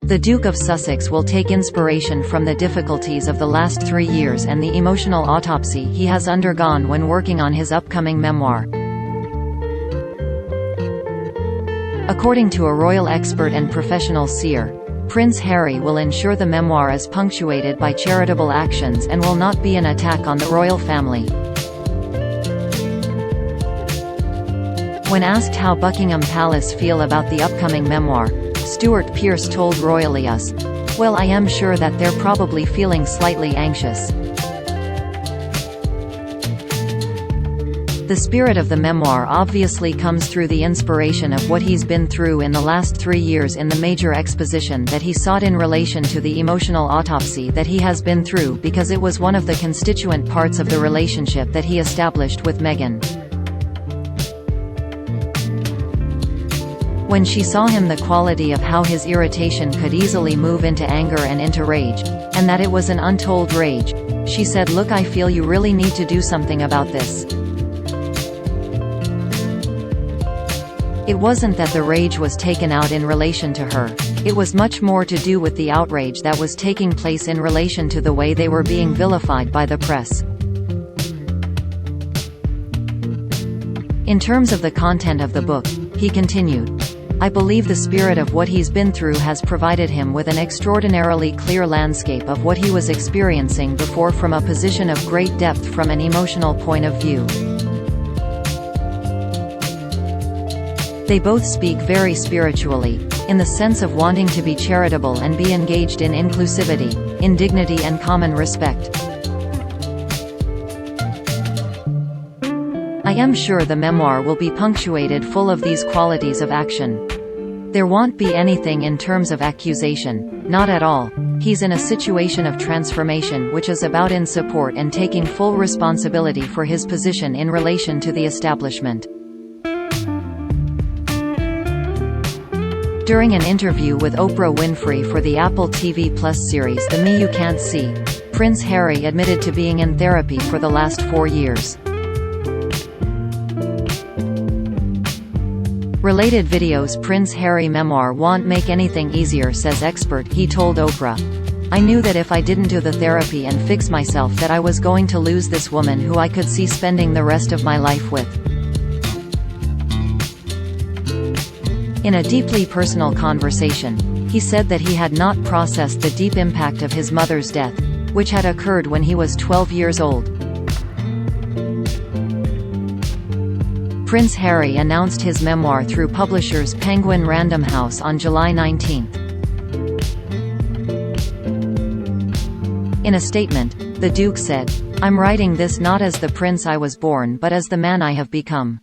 The Duke of Sussex will take inspiration from the difficulties of the last 3 years and the emotional autopsy he has undergone when working on his upcoming memoir. According to a royal expert and professional seer, Prince Harry will ensure the memoir is punctuated by charitable actions and will not be an attack on the royal family. When asked how Buckingham Palace feel about the upcoming memoir, Stewart Pearce told Royally Us, "Well, I am sure that they're probably feeling slightly anxious. The spirit of the memoir obviously comes through the inspiration of what he's been through in the last 3 years in the major exposition that he sought in relation to the emotional autopsy that he has been through because it was one of the constituent parts of the relationship that he established with Meghan. When she saw him, the quality of how his irritation could easily move into anger and into rage, and that it was an untold rage, she said, 'Look, I feel you really need to do something about this.' It wasn't that the rage was taken out in relation to her, it was much more to do with the outrage that was taking place in relation to the way they were being vilified by the press. In terms of the content of the book," he continued, "I believe the spirit of what he's been through has provided him with an extraordinarily clear landscape of what he was experiencing before from a position of great depth from an emotional point of view. They both speak very spiritually, in the sense of wanting to be charitable and be engaged in inclusivity, in dignity and common respect. I am sure the memoir will be punctuated full of these qualities of action. There won't be anything in terms of accusation, not at all. He's in a situation of transformation which is about in support and taking full responsibility for his position in relation to the establishment." During an interview with Oprah Winfrey for the Apple TV Plus series The Me You Can't See, Prince Harry admitted to being in therapy for the last 4 years. Related videos. Prince Harry memoir won't make anything easier, says expert. He told Oprah, "I knew that if I didn't do the therapy and fix myself that I was going to lose this woman who I could see spending the rest of my life with." In a deeply personal conversation, he said that he had not processed the deep impact of his mother's death, which had occurred when he was 12 years old. Prince Harry announced his memoir through publishers Penguin Random House on July 19. In a statement, the Duke said, "I'm writing this not as the prince I was born but as the man I have become.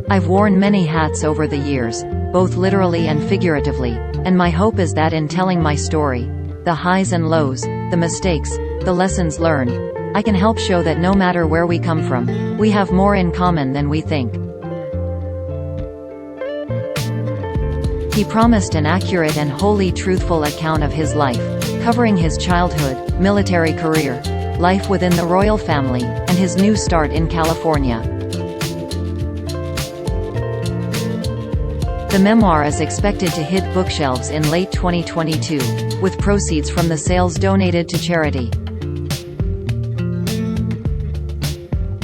I've worn many hats over the years, both literally and figuratively, and my hope is that in telling my story, the highs and lows, the mistakes, the lessons learned, I can help show that no matter where we come from, we have more in common than we think." He promised an accurate and wholly truthful account of his life, covering his childhood, military career, life within the royal family, and his new start in California. The memoir is expected to hit bookshelves in late 2022, with proceeds from the sales donated to charity.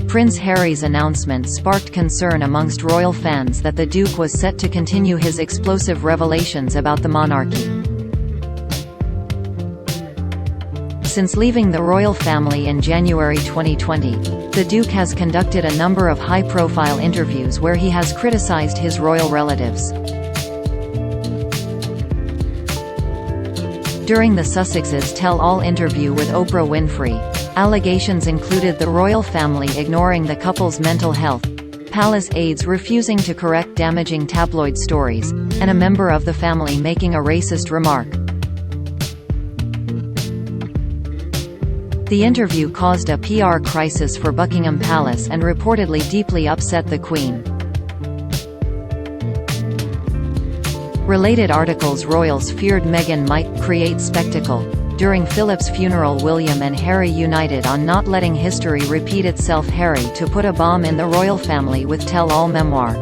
Prince Harry's announcement sparked concern amongst royal fans that the Duke was set to continue his explosive revelations about the monarchy. Since leaving the royal family in January 2020, the Duke has conducted a number of high-profile interviews where he has criticized his royal relatives. During the Sussexes' tell-all interview with Oprah Winfrey, allegations included the royal family ignoring the couple's mental health, palace aides refusing to correct damaging tabloid stories, and a member of the family making a racist remark. The interview caused a PR crisis for Buckingham Palace and reportedly deeply upset the Queen. Related articles. Royals feared Meghan might create spectacle during Philip's funeral. William and Harry united on not letting history repeat itself. Harry to put a bomb in the royal family with tell-all memoir.